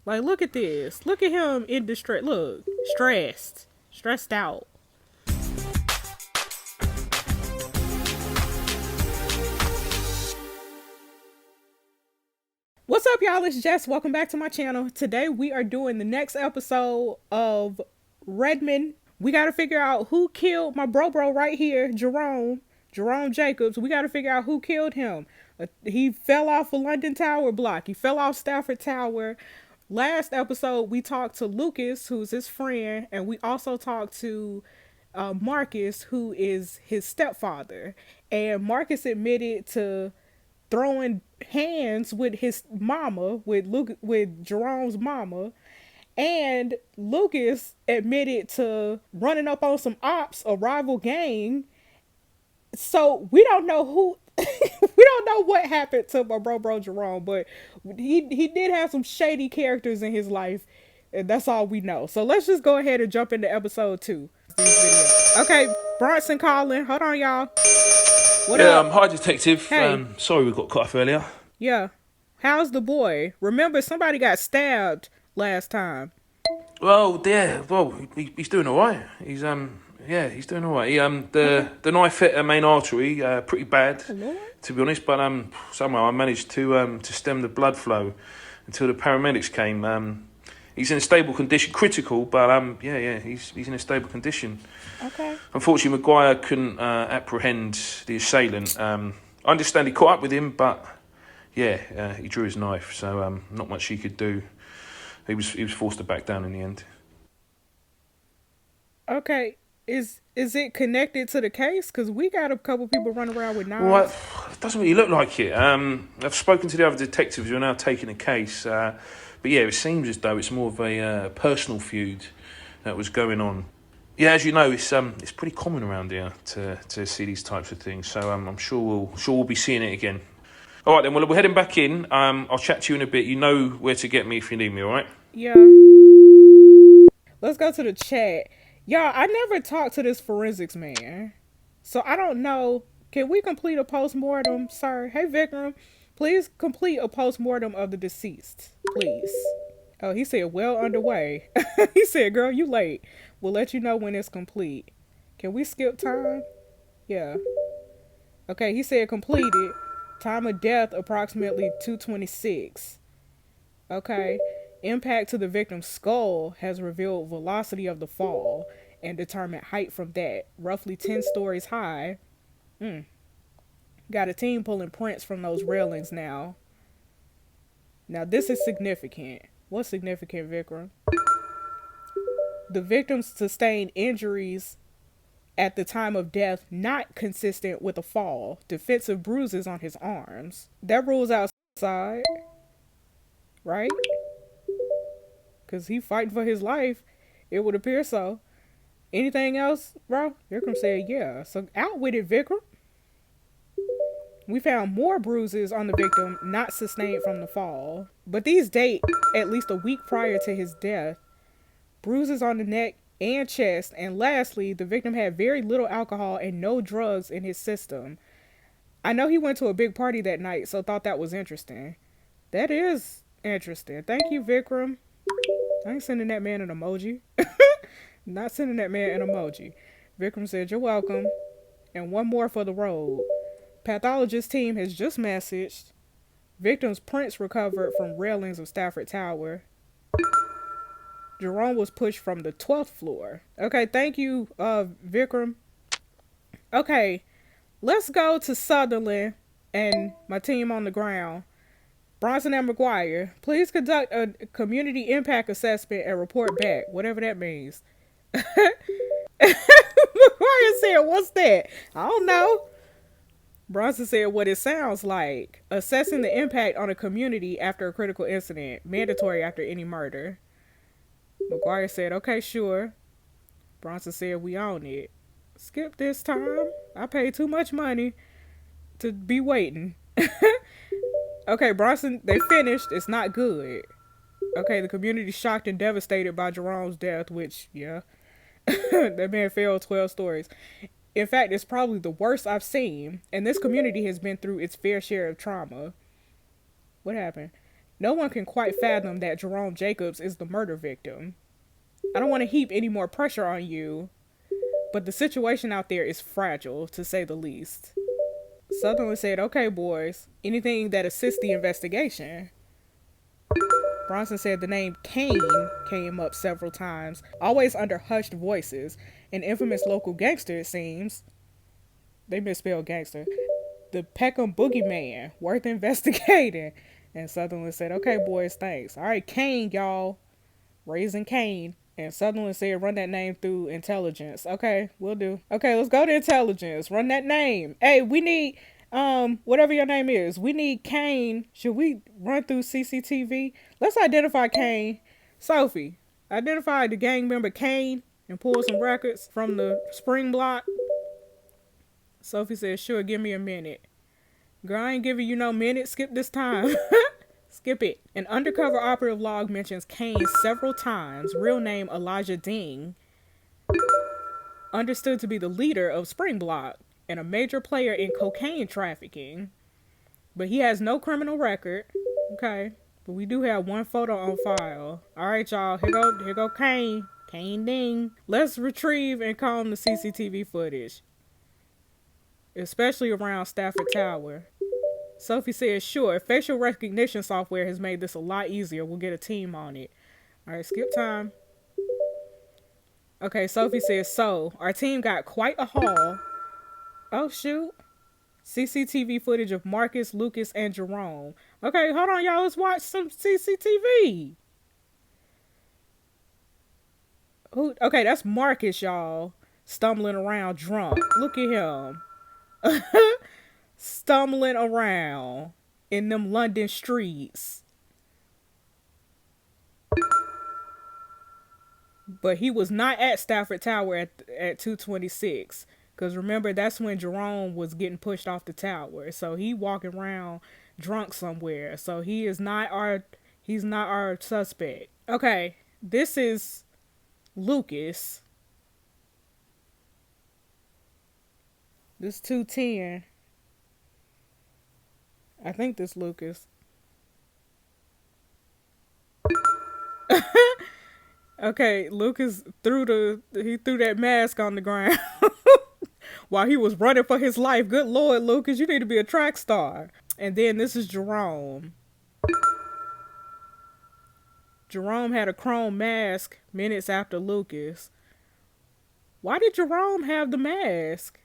Like, look at this. Look at him in distress. Look, stressed out. What's up, y'all? It's Jess. Welcome back to my channel. Today we are doing the next episode of Redman. We got to figure out who killed my bro right here, Jerome Jacobs. We got to figure out who killed him. He fell off a London Tower block. He fell off Stafford Tower. Last episode we talked to Lucas, who's his friend, and we also talked to Marcus, who is his stepfather. And Marcus admitted to throwing hands with his mama, with Jerome's mama, and Lucas admitted to running up on some ops, a rival gang. So we don't know who, we don't know what happened to my bro Jerome, but he did have some shady characters in his life, and that's all we know. So let's just go ahead and jump into episode 2. Okay, Bronson calling. Hold on, y'all. What up? Hi, Detective. Hey. Sorry we got cut off earlier. Yeah. How's the boy? Remember, somebody got stabbed last time. He's doing all right. He's doing all right. The knife hit a main artery, pretty bad, Lord. to be honest. But somehow I managed to stem the blood flow until the paramedics came. He's in a stable condition, critical, but he's in a stable condition. Okay. Unfortunately, Maguire couldn't apprehend the assailant. I understand he caught up with him, but he drew his knife, so not much he could do. He was forced to back down in the end. Okay. Is it connected to the case? Because we got a couple people running around with knives. Well, it doesn't really look like it. I've spoken to the other detectives who are now taking the case, but it seems as though it's more of a personal feud that was going on. Yeah, as you know, it's pretty common around here to see these types of things. So I'm sure we'll be seeing it again. All right then. Well, we're heading back in. I'll chat to you in a bit. You know where to get me if you need me. All right. Yeah. Let's go to the chat. Y'all, I never talked to this forensics man, so I don't know. Can we complete a post-mortem, sir? Hey, Vikram, please complete a post-mortem of the deceased, please. Oh, he said well underway. He said, girl, you late. We'll let you know when it's complete. Can we skip time? Yeah. Okay, he said completed. Time of death approximately 2:26. Okay. Impact to the victim's skull has revealed velocity of the fall and determined height from that. Roughly 10 stories high. Got a team pulling prints from those railings now. Now this is significant. What's significant, Vikram? The victim sustained injuries at the time of death not consistent with a fall. Defensive bruises on his arms. That rules out suicide, right? Because he fighting for his life. It would appear so. Anything else, bro? Vikram said yeah. So out with it, Vikram. We found more bruises on the victim not sustained from the fall, but these date at least a week prior to his death. Bruises on the neck and chest, and lastly, the victim had very little alcohol and no drugs in his system. I know he went to a big party that night, so thought that was interesting. That is interesting. Thank you, Vikram. I ain't sending that man an emoji. Not sending that man an emoji. Vikram said, you're welcome. And one more for the road. Pathologist team has just messaged. Victim's prints recovered from railings of Stafford Tower. Jerome was pushed from the 12th floor. Okay, thank you, Vikram. Okay, let's go to Sutherland and my team on the ground. Bronson and McGuire, please conduct a community impact assessment and report back, whatever that means. McGuire said, what's that? I don't know. Bronson said what it sounds like. Assessing the impact on a community after a critical incident. Mandatory after any murder. McGuire said, okay, sure. Bronson said, we own it. Skip this time. I paid too much money to be waiting. Okay, Bronson, they finished. It's not good. Okay, the community's shocked and devastated by Jerome's death, which, yeah. That man fell 12 stories. In fact, it's probably the worst I've seen, and this community has been through its fair share of trauma. What happened? No one can quite fathom that Jerome Jacobs is the murder victim. I don't want to heap any more pressure on you, but the situation out there is fragile, to say the least. Sutherland said, okay, boys, anything that assists the investigation. Bronson said the name Kane came up several times, always under hushed voices. An infamous local gangster, it seems. They misspelled gangster. The Peckham Boogeyman, worth investigating. And Sutherland said, okay, boys, thanks. All right, Kane, y'all. Raising Kane. And Sutherland said, run that name through intelligence. Okay, we'll do. Okay, let's go to intelligence. Run that name. Hey, we need, whatever your name is, we need Kane. Should we run through CCTV? Let's identify Kane. Sophie, identify the gang member Kane and pull some records from the spring block. Sophie said, sure, give me a minute. Girl, I ain't giving you no minute. Skip this time. Skip it. An undercover operative log mentions Kane several times. Real name Elijah Ding. Understood to be the leader of Spring Block and a major player in cocaine trafficking. But he has no criminal record. Okay. But we do have one photo on file. Alright, y'all. Here go Kane. Kane Ding. Let's retrieve and comb the CCTV footage. Especially around Stafford Tower. Sophie says, sure, facial recognition software has made this a lot easier. We'll get a team on it. All right, skip time. Okay, Sophie says, so, our team got quite a haul. Oh, shoot. CCTV footage of Marcus, Lucas, and Jerome. Okay, hold on, y'all. Let's watch some CCTV. Okay, that's Marcus, y'all. Stumbling around drunk. Look at him. Stumbling around in them London streets. But he was not at Stafford Tower at 226. Because remember, that's when Jerome was getting pushed off the tower. So he walking around drunk somewhere. So he's not our suspect. Okay, this is Lucas. This 210. I think this Lucas. Okay, Lucas threw that mask on the ground while he was running for his life. Good Lord, Lucas, you need to be a track star. And then this is Jerome. Jerome had a chrome mask minutes after Lucas. Why did Jerome have the mask?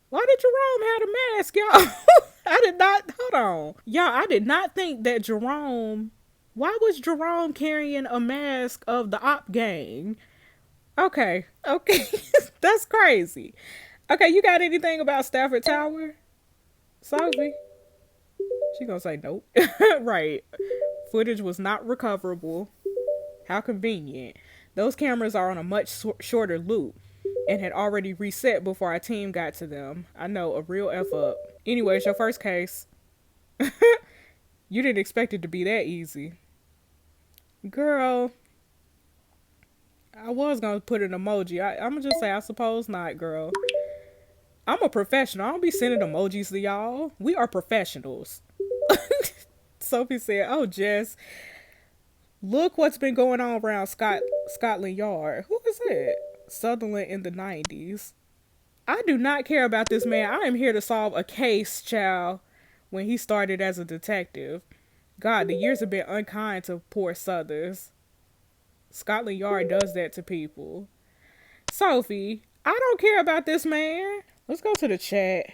Why did Jerome have the mask, y'all? Hold on. Y'all, I did not think that why was Jerome carrying a mask of the op gang? Okay. That's crazy. Okay, you got anything about Stafford Tower? Sophie? She gonna say nope. Right. Footage was not recoverable. How convenient. Those cameras are on a much shorter loop and had already reset before our team got to them. I know, a real F up. Anyways, your first case. You didn't expect it to be that easy. Girl, I was going to put an emoji. I'm going to just say, I suppose not, girl. I'm a professional. I don't be sending emojis to y'all. We are professionals. Sophie said, oh, Jess, look what's been going on around Scotland Yard. Who is it? Sutherland in the 90s. I do not care about this man. I am here to solve a case, child, when he started as a detective. God, the years have been unkind to poor Southers. Scotland Yard does that to people. Sophie, I don't care about this man. Let's go to the chat.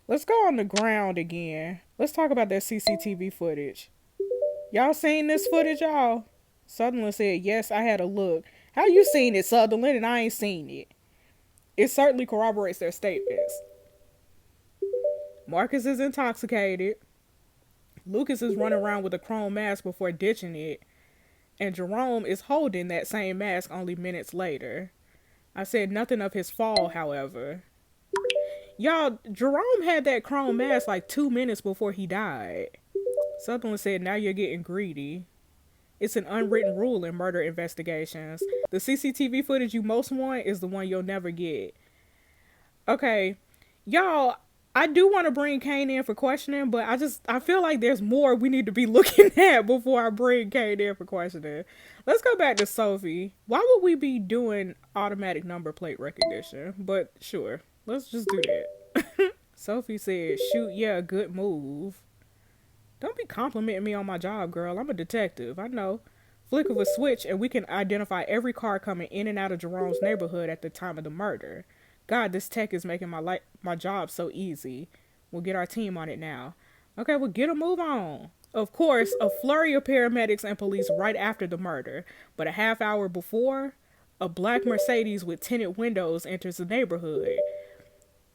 Let's go on the ground again. Let's talk about that CCTV footage. Y'all seen this footage, y'all? Sutherland said, yes, I had a look. How you seen it, Sutherland, and I ain't seen it? It certainly corroborates their statements. Marcus is intoxicated. Lucas is running around with a chrome mask before ditching it. And Jerome is holding that same mask only minutes later. I said nothing of his fall, however. Y'all, Jerome had that chrome mask like 2 minutes before he died. Sutherland said, now you're getting greedy. It's an unwritten rule in murder investigations. The CCTV footage you most want is the one you'll never get. Okay, y'all, I do want to bring Kane in for questioning, but I feel like there's more we need to be looking at before I bring Kane in for questioning. Let's go back to Sophie. Why would we be doing automatic number plate recognition? But sure, let's just do that. Sophie said, "Shoot, yeah, good move." Don't be complimenting me on my job, girl. I'm a detective. I know. Flick of a switch, and we can identify every car coming in and out of Jerome's neighborhood at the time of the murder. God, this tech is making my job so easy. We'll get our team on it now. Okay, well, get a move on. Of course, a flurry of paramedics and police right after the murder, but a half hour before, a black Mercedes with tinted windows enters the neighborhood.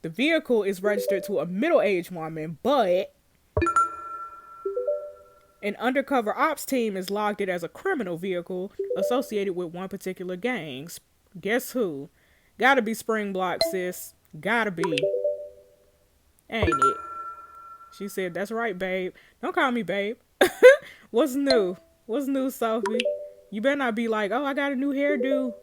The vehicle is registered to a middle-aged woman, but an undercover ops team is logged it as a criminal vehicle associated with one particular gang. Guess who? Gotta be Spring Block, sis. Gotta be. Ain't it? She said, "That's right, babe. Don't call me babe." What's new? What's new, Sophie? You better not be like, "Oh, I got a new hairdo."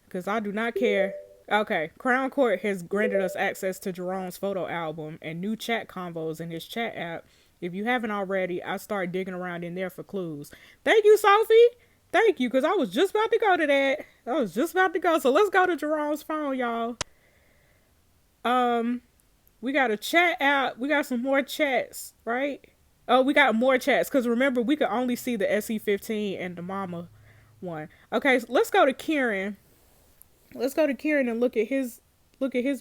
Because I do not care. Okay, Crown Court has granted us access to Jerome's photo album and new chat convos in his chat app. If you haven't already, I start digging around in there for clues. Thank you, Sophie. Thank you, because I was just about to go to that. I was just about to go. So let's go to Jerome's phone, y'all. We got a chat app. We got some more chats, right? Oh, we got more chats, because remember, we could only see the SE15 and the mama one. Okay, so let's go to Kieran. Let's go to Kieran and look at his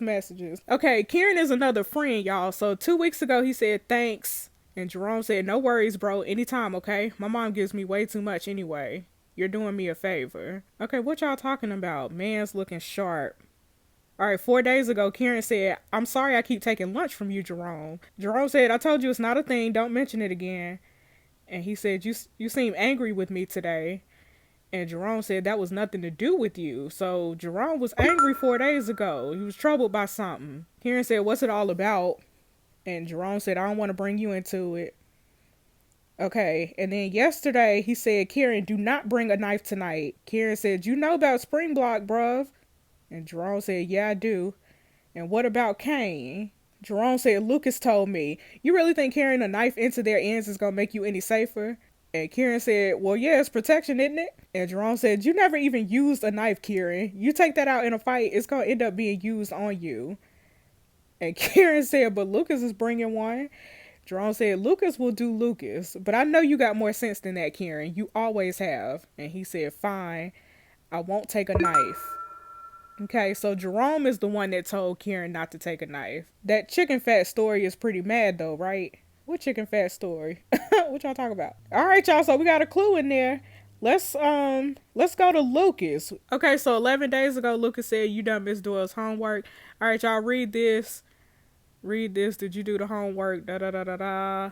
messages. Okay, Kieran is another friend, y'all. So 2 weeks ago, he said thanks. And Jerome said, "No worries, bro. Anytime, okay? My mom gives me way too much anyway. You're doing me a favor." Okay, what y'all talking about? Man's looking sharp. All right, 4 days ago, Kieran said, "I'm sorry I keep taking lunch from you, Jerome." Jerome said, "I told you it's not a thing. Don't mention it again." And he said, You seem angry with me today." And Jerome said, "That was nothing to do with you." So Jerome was angry 4 days ago. He was troubled by something. Kieran said, "What's it all about?" And Jerome said, "I don't want to bring you into it." Okay, and then yesterday he said, "Kieran, do not bring a knife tonight." Kieran said, "You know about Spring Block, bruv." And Jerome said, "Yeah, I do." "And what about Kane?" Jerome said, "Lucas told me." "You really think carrying a knife into their ends is going to make you any safer?" And Kieran said, "Well, yeah, it's protection, isn't it?" And Jerome said, "You never even used a knife, Kieran. You take that out in a fight, it's going to end up being used on you." And Kieran said, "But Lucas is bringing one." Jerome said, "Lucas will do Lucas. But I know you got more sense than that, Kieran. You always have." And he said, "Fine, I won't take a knife." Okay, so Jerome is the one that told Kieran not to take a knife. That chicken fat story is pretty mad though, right? What chicken fat story? What y'all talking about? All right, y'all, so we got a clue in there. Let's go to Lucas. Okay, so 11 days ago, Lucas said, "You done Miss Doyle's homework." All right, y'all, read this. Read this. Did you do the homework? Da da da da da.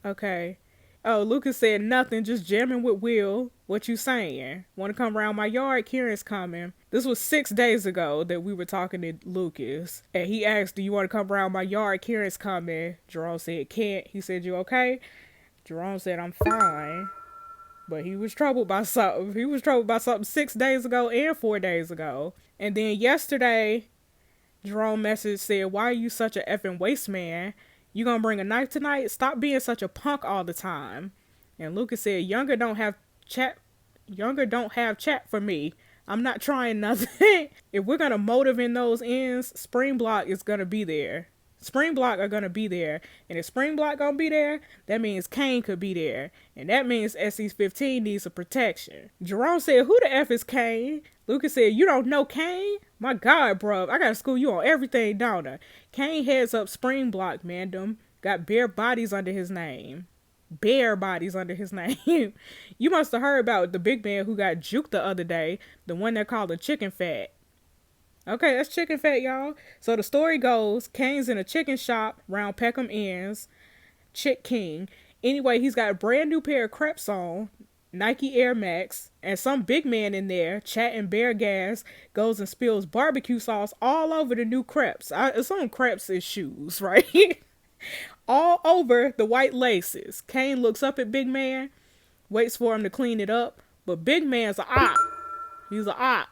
Okay. Oh, Lucas said, "Nothing, just jamming with Will." "What you saying? Want to come around my yard? Kieran's coming." This was 6 days ago that we were talking to Lucas. And he asked, "Do you want to come around my yard? Kieran's coming." Jerome said, "Can't." He said, "You okay?" Jerome said, "I'm fine." But he was troubled by something. He was troubled by something 6 days ago and 4 days ago. And then yesterday, Jerome message said, "Why are you such a effing waste man? You gonna bring a knife tonight? Stop being such a punk all the time." And Lucas said, Younger don't have chat for me. I'm not trying nothing." If we're gonna motive in those ends, Spring Block is gonna be there. Spring Block are gonna be there. And if Spring Block gonna be there, that means Kane could be there. And that means SE15 needs a protection. Jerome said, "Who the F is Kane?" Lucas said, "You don't know Kane? My God, bro, I gotta school you on everything, don't I?" Kane heads up Spring Block, mandem. Got bare bodies under his name. Bare bodies under his name. You must have heard about the big man who got juked the other day. The one that called a chicken fat. Okay, that's chicken fat, y'all. So the story goes, Kane's in a chicken shop round Peckham Ends. Chick King. Anyway, he's got a brand new pair of crepes on. Nike Air Max. And some big man in there, chatting bear gas, goes and spills barbecue sauce all over the new crepes. Some crepes is shoes, right? All over the white laces. Kane looks up at big man, waits for him to clean it up. But big man's a op. He's a op.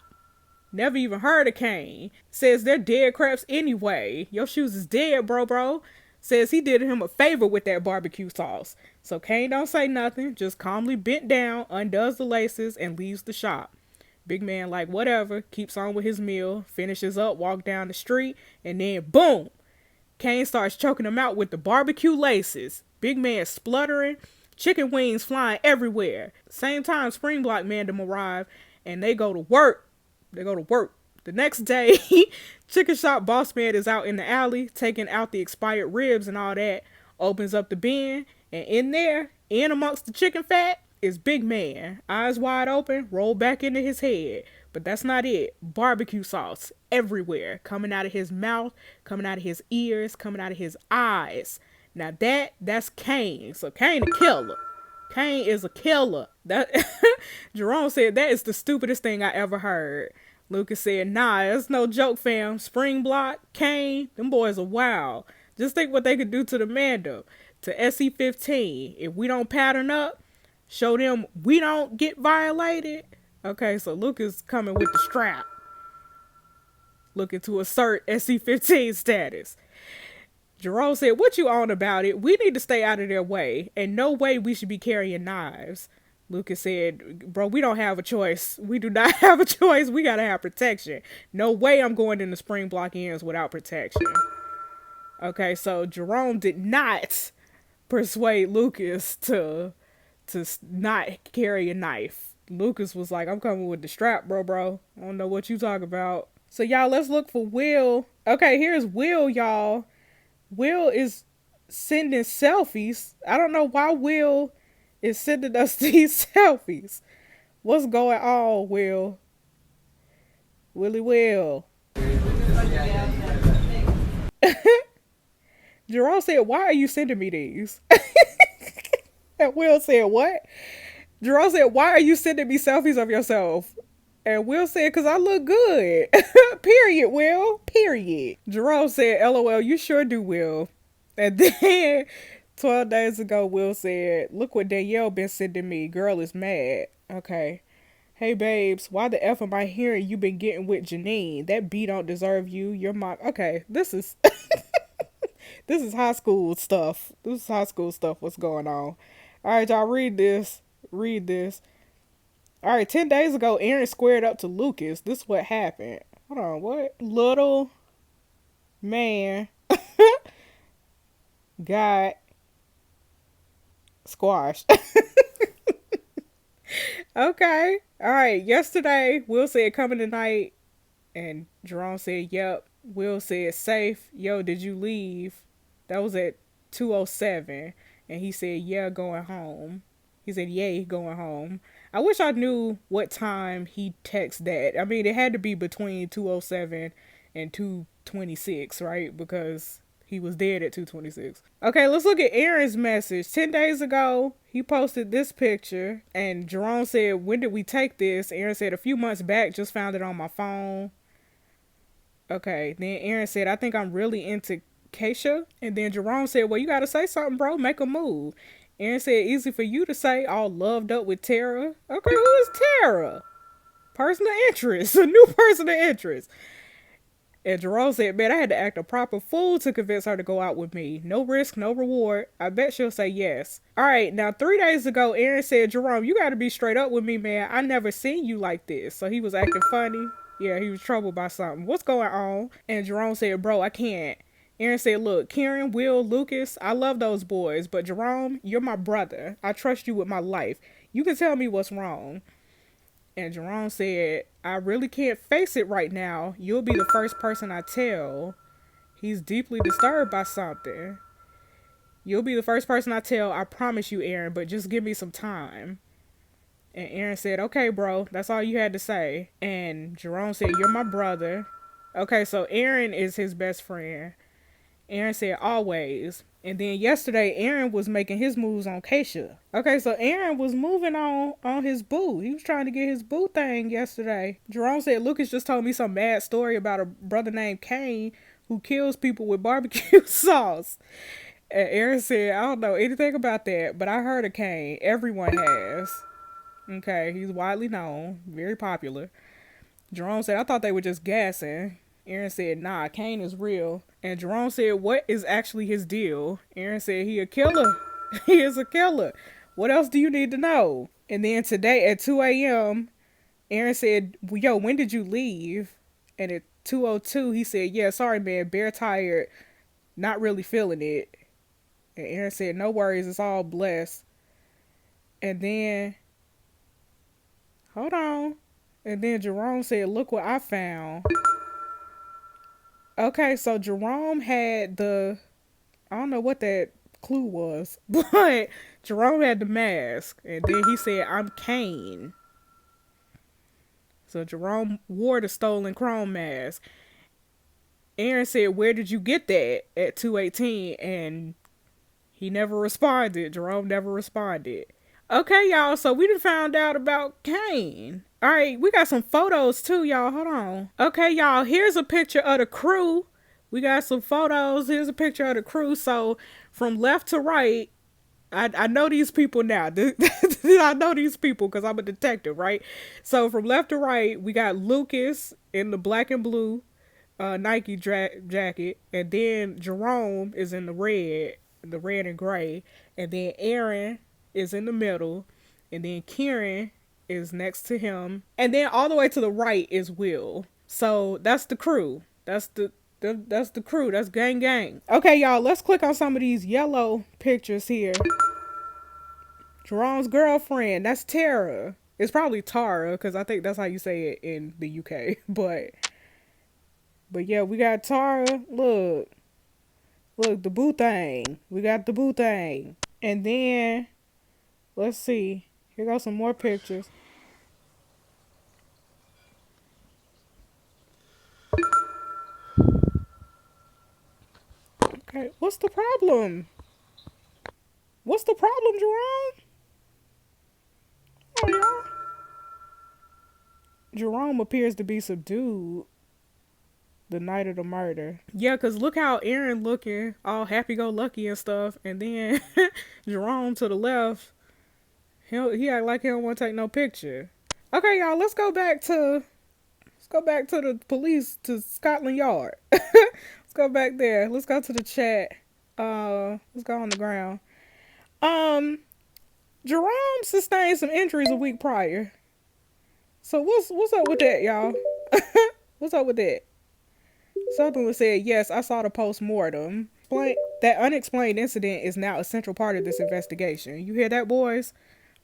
Never even heard of Kane. Says they're dead crabs anyway. Your shoes is dead, bro. Says he did him a favor with that barbecue sauce. So Kane don't say nothing, just calmly bent down, undoes the laces, and leaves the shop. Big man like whatever, keeps on with his meal, finishes up, walk down the street, and then boom! Kane starts choking him out with the barbecue laces. Big man spluttering, chicken wings flying everywhere. Same time Spring Block man them arrive, and they go to work. The next day, chicken shop boss man is out in the alley, taking out the expired ribs and all that, opens up the bin, and in there, in amongst the chicken fat, is Big Man. Eyes wide open, roll back into his head. But that's not it. Barbecue sauce everywhere, coming out of his mouth, coming out of his ears, coming out of his eyes. Now that's Kane. So Kane a killer. Kane is a killer. That Jerome said that is the stupidest thing I ever heard. Lucas said, nah, it's no joke, fam. Spring Block, Kane, them boys are wild. Just think what they could do to the Mando, to SC-15. If we don't pattern up, show them we don't get violated. Okay, so Lucas coming with the strap. Looking to assert SC-15 status. Jerome said, what you on about it? We need to stay out of their way. And no way we should be carrying knives. Lucas said, bro, we don't have a choice. We do not have a choice. We gotta have protection. No way I'm going in the Spring Block ends without protection. Okay, so Jerome did not persuade Lucas to not carry a knife. Lucas was like, I'm coming with the strap, bro. I don't know what you talk about. So y'all, let's look for Will. Okay, here's Will, y'all. Will is sending selfies. I don't know why Will is sending us these selfies. What's going on, Will? Willie Will. Jerome said, why are you sending me these? And Will said, what? Jerome said, why are you sending me selfies of yourself? And Will said, because I look good. Period, Will. Period. Jerome said, LOL, you sure do, Will. And then 12 days ago, Will said, look what Danielle been sending me. Girl is mad. Okay. Hey, babes, why the F am I hearing you been getting with Janine? That B don't deserve you. Your mom. Okay, this is... this is high school stuff. This is high school stuff. What's going on? All right, y'all, read this. All right, 10 days ago, Aaron squared up to Lucas. This is what happened. Hold on, what? Little man got squashed. Okay. All right, yesterday, Will said coming tonight, and Jerome said, yep. Will said safe. Yo, did you leave? That was at 2:07, and he said, yeah, going home. He said, yay, going home. I wish I knew what time he texted that. I mean, it had to be between 2:07 and 2:26, right? Because he was dead at 2:26. Okay, let's look at Aaron's message. 10 days ago, he posted this picture, and Jerome said, when did we take this? Aaron said, a few months back, just found it on my phone. Okay, then Aaron said, I think I'm really into Keisha. And then Jerome said, well, you gotta say something, bro. Make a move. Aaron said, easy for you to say, all loved up with Tara. Okay, who is Tara? Person of interest. A new person of interest. And Jerome said, man, I had to act a proper fool to convince her to go out with me. No risk, no reward. I bet she'll say yes. All right, now 3 days ago, Aaron said, Jerome, you got to be straight up with me, man. I never seen you like this. So he was acting funny. Yeah, he was troubled by something. What's going on? And Jerome said, bro, I can't. Aaron said, look, Karen, Will, Lucas, I love those boys. But Jerome, you're my brother. I trust you with my life. You can tell me what's wrong. And Jerome said, I really can't face it right now. You'll be the first person I tell. He's deeply disturbed by something. You'll be the first person I tell. I promise you, Aaron, but just give me some time. And Aaron said, okay, bro, that's all you had to say. And Jerome said, you're my brother. Okay, so Aaron is his best friend. Aaron said, always. And then yesterday, Aaron was making his moves on Keisha. Okay, so Aaron was moving on his boo. He was trying to get his boo thing yesterday. Jerome said, Lucas just told me some mad story about a brother named Kane who kills people with barbecue sauce. And Aaron said, I don't know anything about that, but I heard of Kane. Everyone has. Okay, he's widely known, very popular. Jerome said, I thought they were just gassing. Aaron said, nah, Kane is real. And Jerome said, what is actually his deal? Aaron said, he a killer. He is a killer. What else do you need to know? And then today at 2 a.m., Aaron said, well, yo, when did you leave? And at 2:02, he said, yeah, sorry, man, bare tired, not really feeling it. And Aaron said, no worries, it's all blessed. And then, hold on. And then Jerome said, look what I found. Okay, so Jerome had I don't know what that clue was, but Jerome had the mask. And then he said, I'm Kane. So Jerome wore the stolen chrome mask. Aaron said, where did you get that at 2:18? And he never responded. Jerome never responded. Okay, y'all, so we done found out about Kane. All right, we got some photos too, y'all. Hold on. Okay, y'all, here's a picture of the crew. We got some photos. Here's a picture of the crew. So from left to right, I know these people now. I know these people because I'm a detective, right? So from left to right, we got Lucas in the black and blue Nike jacket, and then Jerome is in the red and gray, and then Aaron is in the middle, and then Kieran is next to him, and then all the way to the right is Will. So that's the crew. That's the crew. That's gang gang. Okay, y'all, let's click on some of these yellow pictures here. Jerome's girlfriend, that's Tara. It's probably Tara, because I think that's how you say it in the UK. But yeah, we got Tara. Look, the boo thing. We got the boo thing. And then, let's see. Here goes some more pictures. Okay, what's the problem? What's the problem, Jerome? Oh, y'all. Jerome appears to be subdued the night of the murder. Yeah, because look how Aaron looking all happy-go-lucky and stuff. And then Jerome to the left, he act like he don't want to take no picture. Okay, y'all, let's go back to the police, to Scotland Yard. Let's go back there. Let's go to the chat. Let's go on the ground. Jerome sustained some injuries a week prior. So what's up with that, y'all? What's up with that? Sutherland said, yes, I saw the post-mortem. That unexplained incident is now a central part of this investigation. You hear that, boys?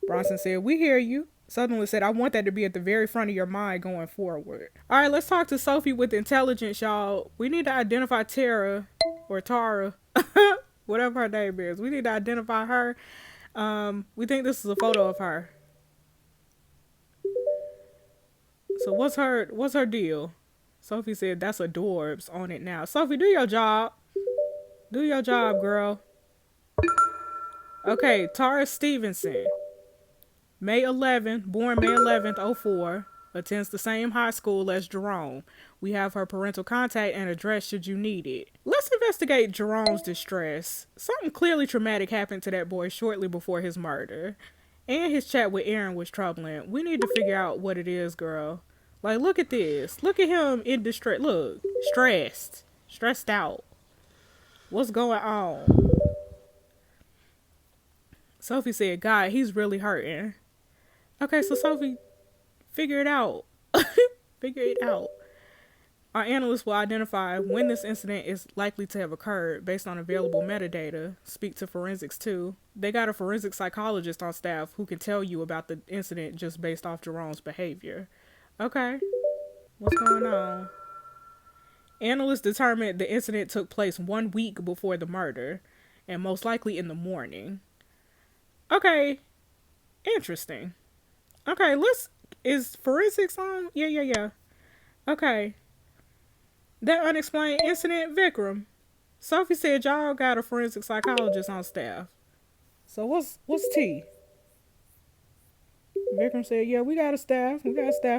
Bronson said, we hear you. Sutherland said, I want that to be at the very front of your mind going forward. All right, let's talk to Sophie with intelligence, y'all. We need to identify Tara, or Tara, whatever her name is. We need to identify her. We think this is a photo of her. So what's her deal? Sophie said, that's adorbs on it now. Sophie, do your job. Do your job, girl. Okay, Tara Stevenson. May 11th, born May 11th, 04. Attends the same high school as Jerome. We have her parental contact and address should you need it. Let's investigate Jerome's distress. Something clearly traumatic happened to that boy shortly before his murder. And his chat with Aaron was troubling. We need to figure out what it is, girl. Like, look at this. Look at him in distress. Look, stressed out. What's going on? Sophie said, God, he's really hurting. Okay, so Sophie, figure it out. Figure it out. Our analysts will identify when this incident is likely to have occurred based on available metadata. Speak to forensics too. They got a forensic psychologist on staff who can tell you about the incident just based off Jerome's behavior. Okay. What's going on? Analysts determined the incident took place 1 week before the murder, and most likely in the morning. Okay. Interesting. Okay, is forensics on? Yeah. Okay. That unexplained incident, Vikram. Sophie said y'all got a forensic psychologist on staff. So what's T? Vikram said, yeah, we got a staff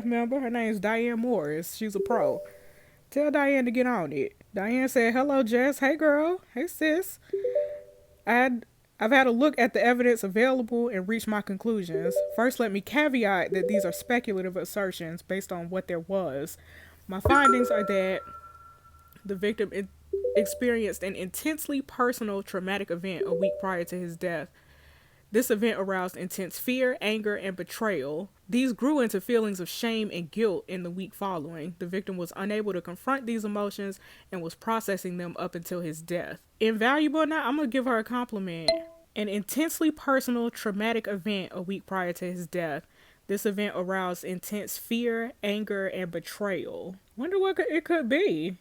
member. Her name's Diane Morris. She's a pro. Tell Diane to get on it. Diane said, hello, Jess. Hey, girl. Hey, sis. I've had a look at the evidence available and reached my conclusions. First, let me caveat that these are speculative assertions based on what there was. My findings are that the victim experienced an intensely personal traumatic event a week prior to his death. This event aroused intense fear, anger, and betrayal. These grew into feelings of shame and guilt in the week following. The victim was unable to confront these emotions and was processing them up until his death. Invaluable or not, I'm going to give her a compliment. An intensely personal traumatic event a week prior to his death. This event aroused intense fear, anger, and betrayal. Wonder what it could be.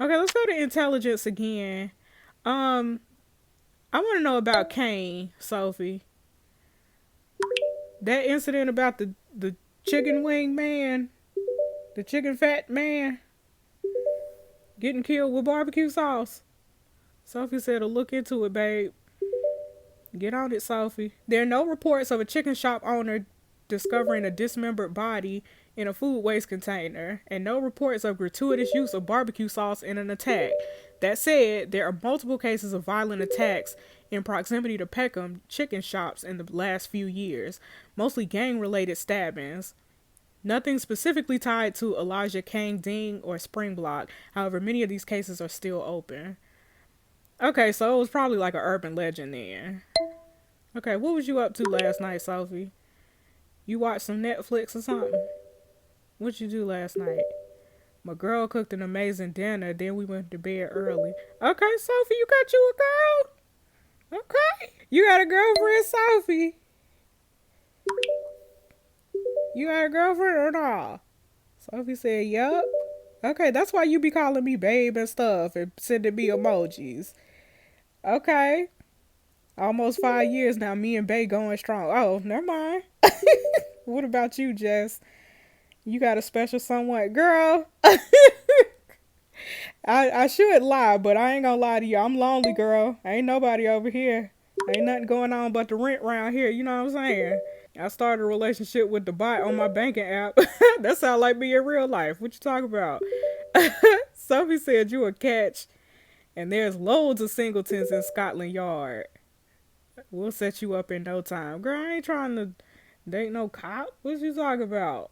Okay, let's go to intelligence again. I want to know about Kane, Sophie. That incident about the chicken wing man, the chicken fat man, getting killed with barbecue sauce. Sophie said to look into it, babe. Get on it, Sophie. There are no reports of a chicken shop owner discovering a dismembered body in a food waste container, and no reports of gratuitous use of barbecue sauce in an attack. That said, there are multiple cases of violent attacks in proximity to Peckham chicken shops in the last few years, mostly gang-related stabbings. Nothing specifically tied to Elijah Kang Ding or Springblock. However, many of these cases are still open. Okay, so it was probably like an urban legend then. Okay, what was you up to last night, Sophie? You watched some Netflix or something? What'd you do last night? My girl cooked an amazing dinner, then we went to bed early. Okay, Sophie, you got you a girl? Okay. You got a girlfriend, Sophie? You got a girlfriend or not? Sophie said, yup. Okay, that's why you be calling me babe and stuff and sending me emojis. Okay. Almost 5 years now, me and Bae going strong. Oh, never mind. What about you, Jess? You got a special someone? Girl, I should lie, but I ain't gonna lie to you. I'm lonely, girl. Ain't nobody over here. Ain't nothing going on but the rent around here. You know what I'm saying? I started a relationship with the bot on my banking app. That sound like me in real life. What you talking about? Sophie said you a catch, and there's loads of singletons in Scotland Yard. We'll set you up in no time. Girl, I ain't trying to date no cop. What you talking about?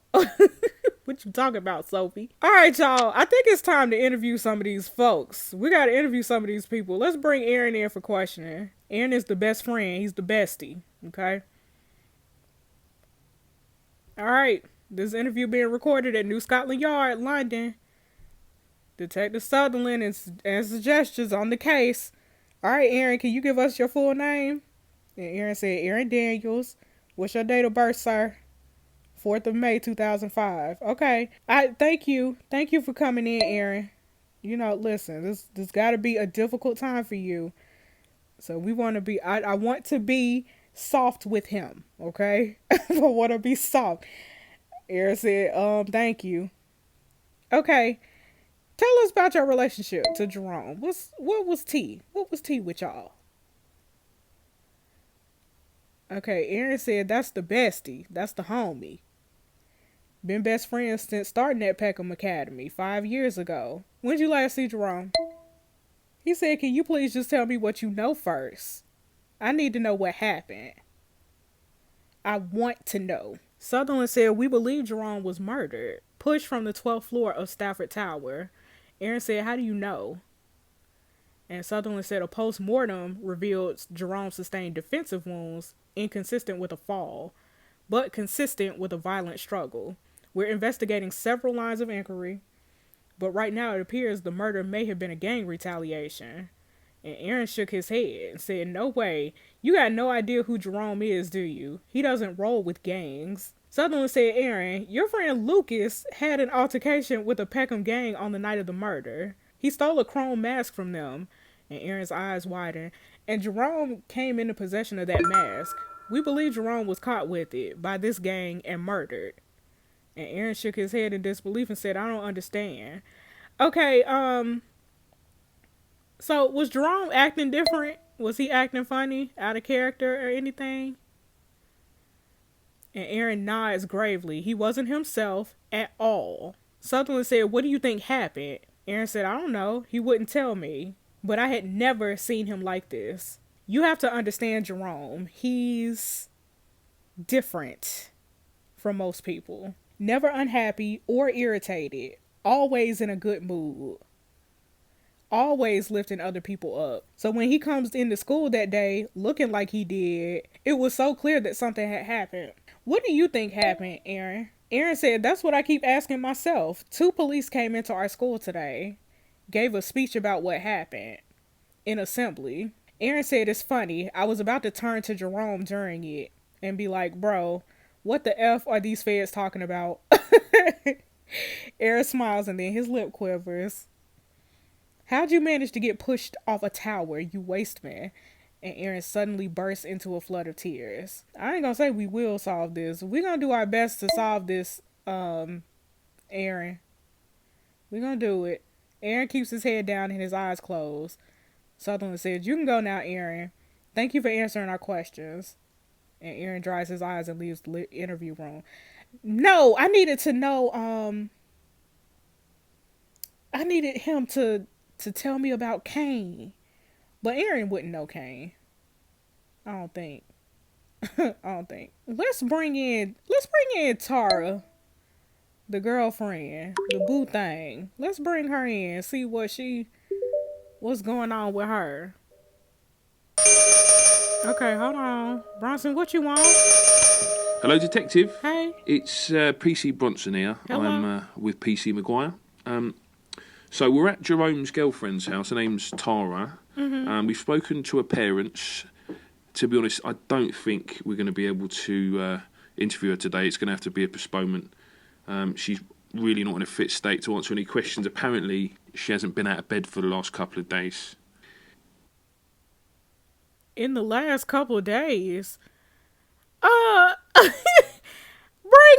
What you talking about, Sophie? All right, y'all. I think it's time to interview some of these folks. We got to interview some of these people. Let's bring Aaron in for questioning. Aaron is the best friend. He's the bestie. Okay? All right. This interview being recorded at New Scotland Yard, London. Detective Sutherland and suggestions on the case. All right, Aaron, can you give us your full name? And Aaron said, Aaron Daniels. What's your date of birth, sir? 4th of May, 2005. Okay. Thank you. Thank you for coming in, Aaron. You know, listen, this got to be a difficult time for you. So we want to be, I want to be soft with him, okay? I want to be soft. Aaron said, thank you. Okay. Tell us about your relationship to Jerome. What was tea? What was tea with y'all? Okay, Aaron said that's the bestie. That's the homie. Been best friends since starting at Peckham Academy 5 years ago. When'd you last see Jerome? He said, can you please just tell me what you know first? I need to know what happened. I want to know. Sutherland said, we believe Jerome was murdered. Pushed from the 12th floor of Stafford Tower. Aaron said, how do you know? And Sutherland said a post-mortem revealed Jerome sustained defensive wounds inconsistent with a fall, but consistent with a violent struggle. We're investigating several lines of inquiry, but right now it appears the murder may have been a gang retaliation. And Aaron shook his head and said, no way. You got no idea who Jerome is, do you? He doesn't roll with gangs. Sutherland said, Aaron, your friend Lucas had an altercation with a Peckham gang on the night of the murder. He stole a chrome mask from them. And Aaron's eyes widened. And Jerome came into possession of that mask. We believe Jerome was caught with it by this gang and murdered. And Aaron shook his head in disbelief and said, I don't understand. Okay, so was Jerome acting different? Was he acting funny, out of character or anything? And Aaron nods gravely. He wasn't himself at all. Sutherland said, what do you think happened? Aaron said, I don't know. He wouldn't tell me. But I had never seen him like this. You have to understand Jerome. He's different from most people. Never unhappy or irritated. Always in a good mood. Always lifting other people up. So when he comes into school that day looking like he did, it was so clear that something had happened. What do you think happened, Aaron? Aaron said, that's what I keep asking myself. 2 police came into our school today, gave a speech about what happened in assembly. Aaron said, it's funny. I was about to turn to Jerome during it and be like, bro, what the F are these feds talking about? Aaron smiles and then his lip quivers. How'd you manage to get pushed off a tower, you waste man? And Aaron suddenly bursts into a flood of tears. I ain't gonna say we will solve this. We're gonna do our best to solve this, Aaron. We're gonna do it. Aaron keeps his head down and his eyes closed. Sutherland says, you can go now, Aaron. Thank you for answering our questions. And Aaron dries his eyes and leaves the interview room. No, I needed to know, I needed him to tell me about Kane. But Aaron wouldn't know Kane. I don't think. I don't think. Let's bring in Tara, the girlfriend, the boo thing. Let's bring her in, see what's going on with her. Okay, hold on. Bronson, what you want? Hello, Detective. Hey. It's PC Bronson here. Hello. I'm with PC Maguire. So we're at Jerome's girlfriend's house. Her name's Tara. We've spoken to her parents. To be honest, I don't think we're going to be able to interview her today. It's going to have to be a postponement. She's really not in a fit state to answer any questions. Apparently, she hasn't been out of bed for the last couple of days. In the last couple of days? Bring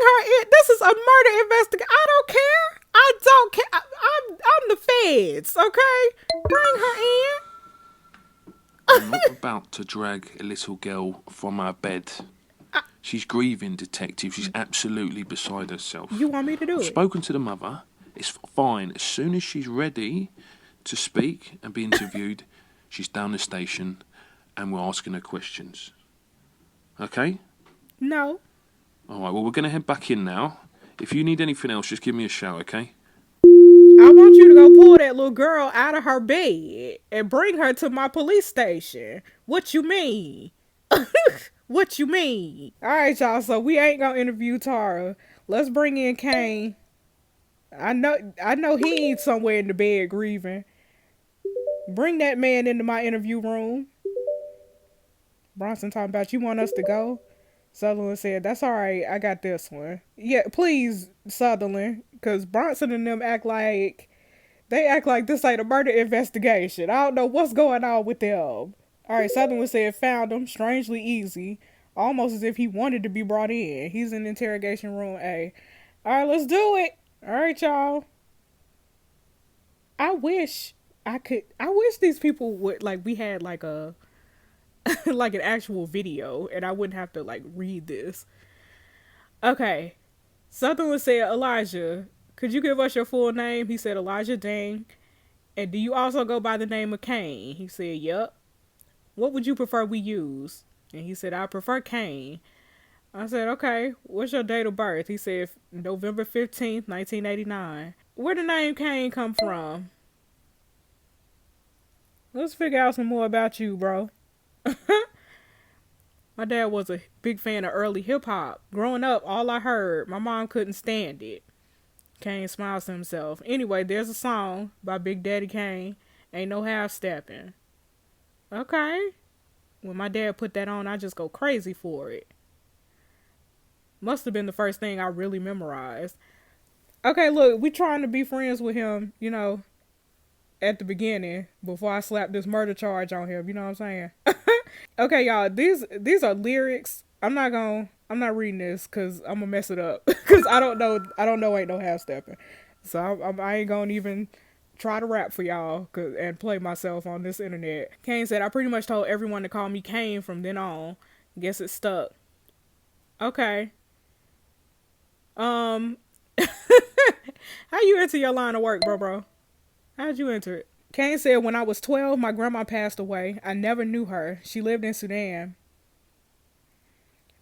her in. This is a murder investigation. I don't care. I don't care. I'm the feds, okay? Bring her in. I'm not about to drag a little girl from her bed. She's grieving, Detective. She's absolutely beside herself. You want me to do I've it? spoken to the mother. It's fine. As soon as she's ready to speak and be interviewed, she's down the station and we're asking her questions. Okay? No. All right, well, we're going to head back in now. If you need anything else, just give me a shout, okay? I want you to go pull that little girl out of her bed and bring her to my police station. What you mean? What you mean? All right, y'all. So we ain't gonna interview Tara. Let's bring in Kane. I know he ain't somewhere in the bed grieving. Bring that man into my interview room. Bronson talking about, you want us to go? Sutherland said, that's all right. I got this one. Yeah, please, Sutherland. Because Bronson and them act like this ain't a murder investigation. I don't know what's going on with them. All right, Sutherland said, found him. Strangely easy. Almost as if he wanted to be brought in. He's in interrogation room A. All right, let's do it. All right, y'all. I wish these people would, like, we had like a like an actual video and I wouldn't have to like read this. Okay. Sutherland said, Elijah, could you give us your full name? He said, Elijah Dang. And do you also go by the name of Kane? He said, yup. What would you prefer we use? And he said, I prefer Kane. I said, okay, what's your date of birth? He said, November 15th, 1989. Where the name Kane come from? Let's figure out some more about you, bro. My dad was a big fan of early hip-hop. Growing up, all I heard, my mom couldn't stand it. Kane smiles to himself. Anyway, there's a song by Big Daddy Kane, Ain't No Half-Stepping. Okay. When my dad put that on, I just go crazy for it. Must have been the first thing I really memorized. Okay, look, we trying to be friends with him, you know, at the beginning, before I slap this murder charge on him, you know what I'm saying? Okay, y'all, these are lyrics. I'm not reading this because I'm gonna mess it up. Because I don't know Ain't No Half Stepping. So I ain't gonna even try to rap for y'all and play myself on this internet. Kane said, I pretty much told everyone to call me Kane from then on. Guess it stuck. Okay. How you enter your line of work, bro? How'd you enter it? Kane said, when I was 12, my grandma passed away. I never knew her. She lived in Sudan.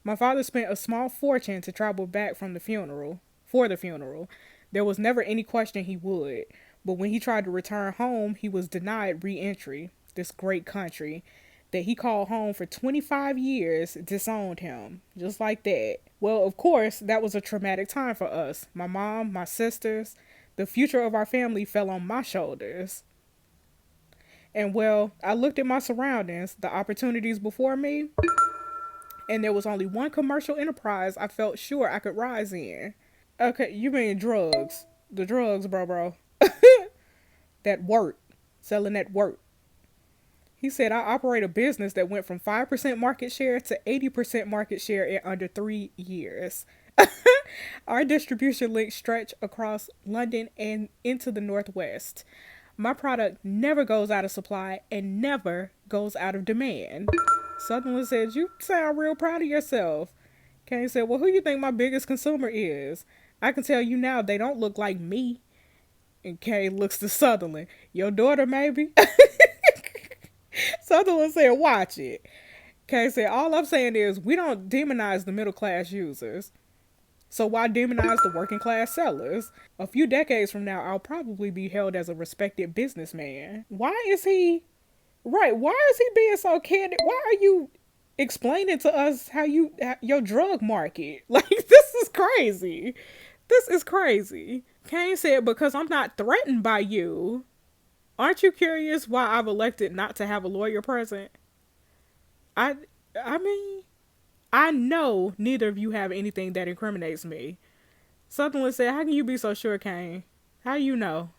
My father spent a small fortune to travel back from the funeral, for the funeral. There was never any question he would. But when he tried to return home, he was denied re-entry. This great country that he called home for 25 years disowned him. Just like that. Well, of course, that was a traumatic time for us. My mom, my sisters, the future of our family fell on my shoulders. And well, I looked at my surroundings, the opportunities before me, and there was only one commercial enterprise I felt sure I could rise in. Okay, you mean drugs. The drugs, bro. That work. Selling that work. He said, I operate a business that went from 5% market share to 80% market share in under 3 years. Our distribution links stretch across London and into the Northwest. My product never goes out of supply and never goes out of demand. Sutherland said, you sound real proud of yourself. Kane said, well, who you think my biggest consumer is? I can tell you now, they don't look like me. And Kane looks to Sutherland. Your daughter, maybe? Sutherland said, watch it. Kane said, all I'm saying is we don't demonize the middle class users. So why demonize the working class sellers? A few decades from now, I'll probably be held as a respected businessman. Why is he... Right, why is he being so candid? Why are you explaining to us how your drug market? Like, this is crazy. This is crazy. Kane said, because I'm not threatened by you. Aren't you curious why I've elected not to have a lawyer present? I mean, I know neither of you have anything that incriminates me. Sutherland said, how can you be so sure, Kane? How do you know?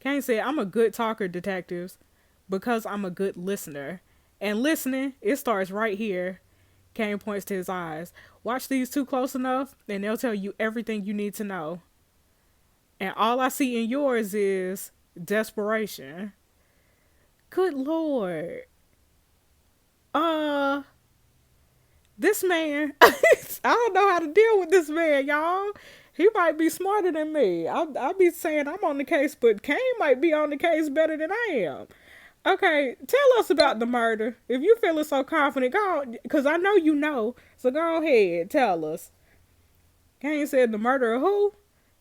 Kane said, I'm a good talker, detectives, because I'm a good listener. And listening, it starts right here. Kane points to his eyes. Watch these two close enough, and they'll tell you everything you need to know. And all I see in yours is desperation. Good Lord. This man, I don't know how to deal with this man, y'all. He might be smarter than me. I'll be saying I'm on the case, but Kane might be on the case better than I am. Okay, tell us about the murder. If you feeling so confident, go on, because I know you know. So go ahead, tell us. Kane said, the murder of who?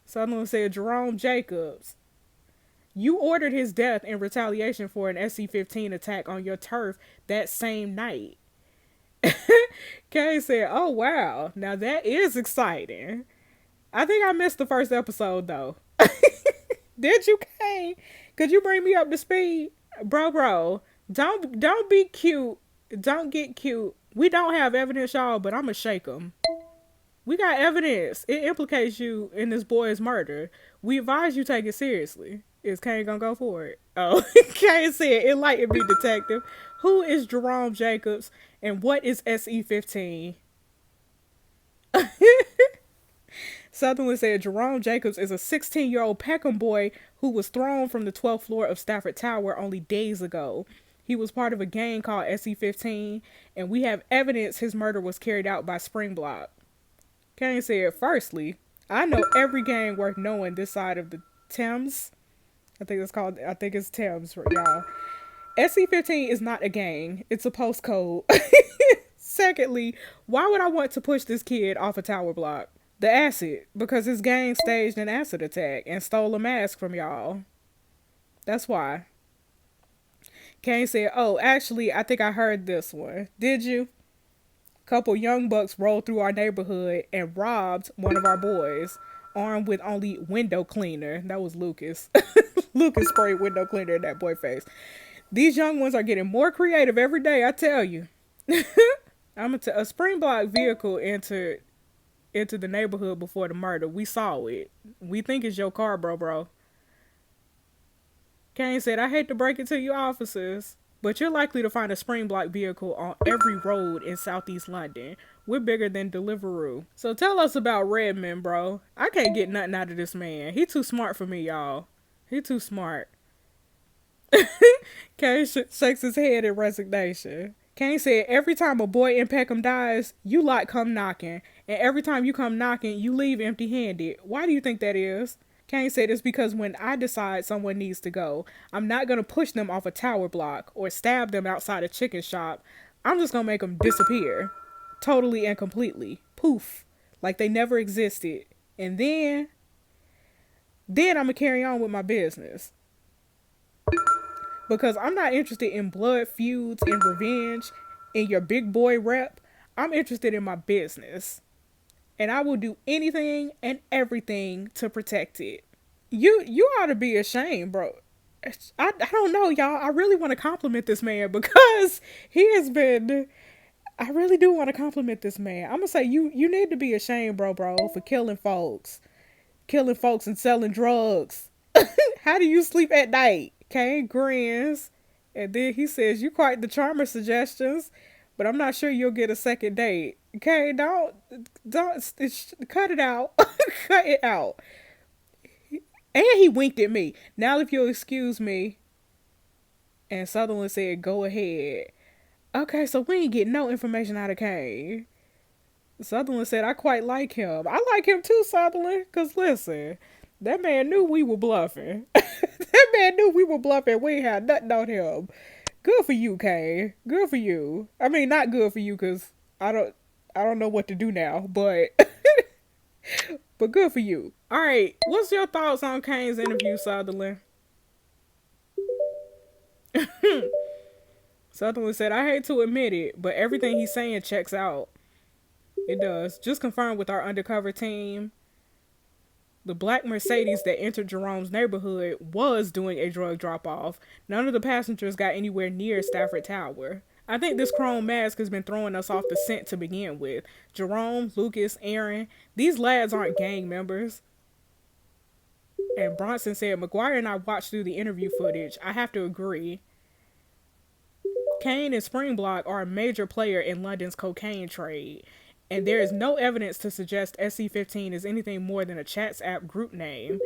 Someone said, Jerome Jacobs. You ordered his death in retaliation for an SC-15 attack on your turf that same night. Kane said, oh wow, now that is exciting. I think I missed the first episode though. Did you, Kane? Could you bring me up to speed? Bro, don't be cute. Don't get cute. We don't have evidence, y'all, but I'ma shake them. We got evidence. It implicates you in this boy's murder. We advise you take it seriously. Is Kane gonna go for it? Oh, Kane said, enlighten me, detective. Who is Jerome Jacobs and what is SE-15? Sutherland said Jerome Jacobs is a 16-year-old Peckham boy who was thrown from the 12th floor of Stafford Tower only days ago. He was part of a gang called SE-15, and we have evidence his murder was carried out by Springblock. Kane said, firstly, I know every gang worth knowing this side of the Thames. I think it's Thames, y'all. SE-15 is not a gang. It's a postcode. Secondly, why would I want to push this kid off a tower block? The acid, because his gang staged an acid attack and stole a mask from y'all. That's why. Kane said, oh, actually, I think I heard this one. Did you? Couple young bucks rolled through our neighborhood and robbed one of our boys, armed with only window cleaner. That was Lucas. Lucas sprayed window cleaner in that boy's face. These young ones are getting more creative every day, I tell you. A Springblock vehicle entered into the neighborhood before the murder. We saw it. We think it's your car, bro. Kane said, I hate to break it to you officers, but you're likely to find a Springblock vehicle on every road in Southeast London. We're bigger than Deliveroo. So tell us about Redman, bro. I can't get nothing out of this man. He too smart for me, y'all. He too smart. Kane shakes his head in resignation. Kane said, every time a boy in Peckham dies, you lot come knocking. And every time you come knocking, you leave empty-handed. Why do you think that is? Kane said it's because when I decide someone needs to go, I'm not going to push them off a tower block or stab them outside a chicken shop. I'm just going to make them disappear. Totally and completely. Poof. Like they never existed. And then I'm going to carry on with my business. Because I'm not interested in blood feuds and revenge and your big boy rep. I'm interested in my business. And I will do anything and everything to protect it. You ought to be ashamed, bro. I don't know, y'all. I really want to compliment this man because he has been... I really do want to compliment this man. I'm going to say you need to be ashamed, bro, for killing folks. Killing folks and selling drugs. How do you sleep at night? Kane grins. And then he says, you quite the charmer suggestions, but I'm not sure you'll get a second date. Okay, don't cut it out. Cut it out. And he winked at me. Now if you'll excuse me. And Sutherland said, go ahead. Okay, so we ain't getting no information out of Kane. Sutherland said, I quite like him. I like him too, Sutherland. Because listen, that man knew we were bluffing. That man knew we were bluffing. We ain't had nothing on him. Good for you, Kane. Good for you. I mean, not good for you because I don't know what to do now, but but good for you. All right, what's your thoughts on Kane's interview, Sutherland? Sutherland said, I hate to admit it, but everything he's saying checks out. It does. Just confirmed with our undercover team. The black Mercedes that entered Jerome's neighborhood was doing a drug drop-off. None of the passengers got anywhere near Stafford Tower. I think this chrome mask has been throwing us off the scent to begin with. Jerome, Lucas, Aaron, these lads aren't gang members. And Bronson said, McGuire and I watched through the interview footage. I have to agree. Kane and Springblock are a major player in London's cocaine trade. And there is no evidence to suggest SC-15 is anything more than a chats app group name.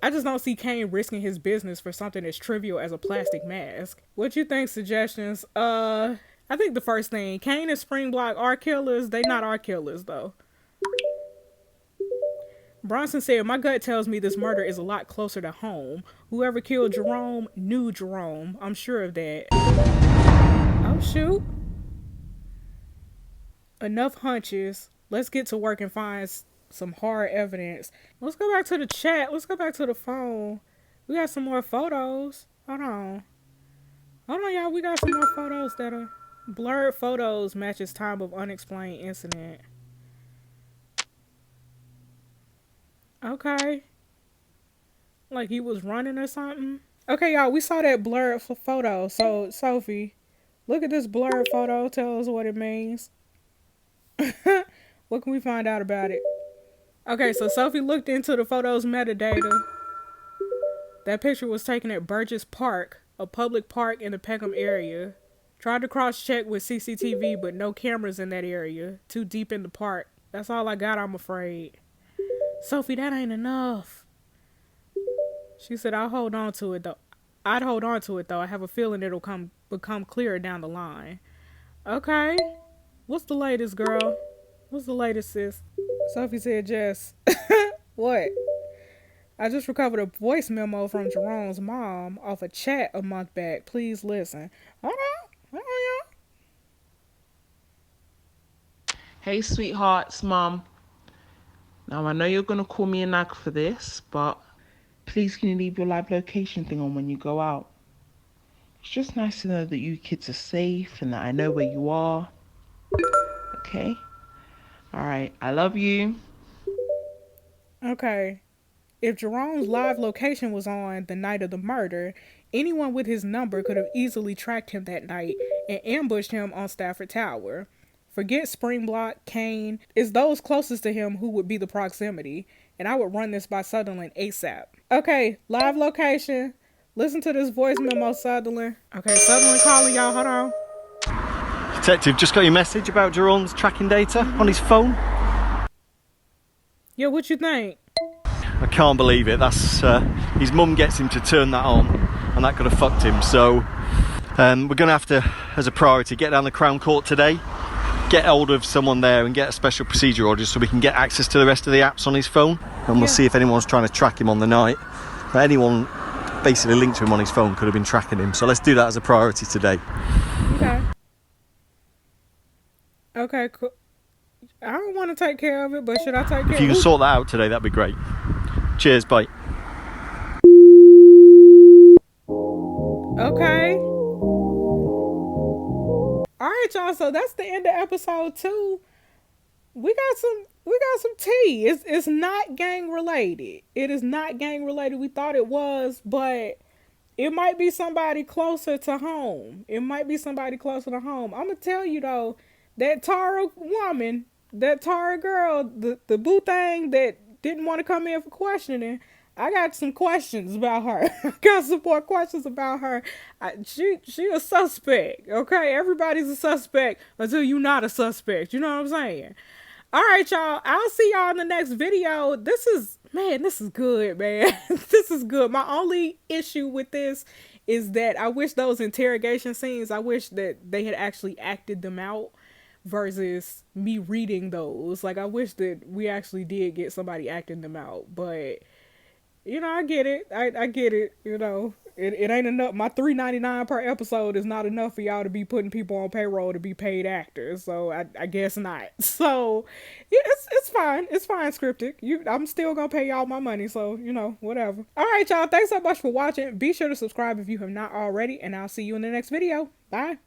I just don't see Kane risking his business for something as trivial as a plastic mask. What you think, suggestions? I think the first thing, Kane and Springblock are killers. They not our killers, though. Bronson said, my gut tells me this murder is a lot closer to home. Whoever killed Jerome knew Jerome. I'm sure of that. Oh, shoot. Enough hunches. Let's get to work and find some hard evidence. Let's go back to the chat. Let's go back to the phone. We got some more photos. Hold on, y'all. We got some more photos that are blurred. Photos matches time of unexplained incident. Okay. Like he was running or something. Okay, y'all. We saw that blurred photo. So, Sophie, look at this blurred photo. Tell us what it means. What can we find out about it? Okay, so Sophie looked into the photo's metadata. That picture was taken at Burgess Park, a public park in the Peckham area. Tried to cross-check with CCTV, but no cameras in that area. Too deep in the park. That's all I got, I'm afraid. Sophie, that ain't enough. She said, I'd hold on to it, though. I have a feeling it'll become clearer down the line. Okay. What's the latest, girl? What's the latest, sis? Sophie said, Jess. What? I just recovered a voice memo from Jerome's mom off a chat a month back. Please listen. Hold on, y'all. Hey, sweethearts, mum. Now, I know you're going to call me a nag for this, but please can you leave your live location thing on when you go out? It's just nice to know that you kids are safe and that I know where you are. Okay? Alright, I love you. Okay. If Jerome's live location was on the night of the murder, anyone with his number could have easily tracked him that night and ambushed him on Stafford Tower. Forget Springblock, Kane. It's those closest to him who would be the proximity. And I would run this by Sutherland ASAP. Okay, live location. Listen to this voice memo, Sutherland. Okay, Sutherland calling y'all. Hold on. Detective, just got your message about Jerome's tracking data on his phone. Yo, what you think? I can't believe it. That's his mum gets him to turn that on, and that could have fucked him. So we're going to have to, as a priority, get down the Crown Court today get hold of someone there and get a special procedure order so we can get access to the rest of the apps on his phone, and we'll see if anyone's trying to track him on the night. But anyone basically linked to him on his phone could have been tracking him, so let's do that as a priority today. Okay, cool. I don't want to take care of it, but should I take care of it? If you can sort that out today, that'd be great. Cheers, bye. Okay. All right, y'all. So that's the end of episode 2. We got some tea. It's not gang related. It is not gang related. We thought it was, but it might be somebody closer to home. I'm gonna tell you though, that Tara woman, that Tara girl, the boo thing that didn't want to come in for questioning, I got some questions about her. I got some more questions about her. She a suspect, okay? Everybody's a suspect until you're not a suspect. You know what I'm saying? All right, y'all. I'll see y'all in the next video. This is good, man. This is good. My only issue with this is that I wish those interrogation scenes, I wish that they had actually acted them out versus me reading those. Like, I wish that we actually did get somebody acting them out, but you know, I get it. I get it. You know, it ain't enough. My $3.99 per episode is not enough for y'all to be putting people on payroll to be paid actors. So I guess not. So yeah, it's fine. It's fine, Scriptic. I'm still gonna pay y'all my money. So you know, whatever. All right, y'all. Thanks so much for watching. Be sure to subscribe if you have not already, and I'll see you in the next video. Bye.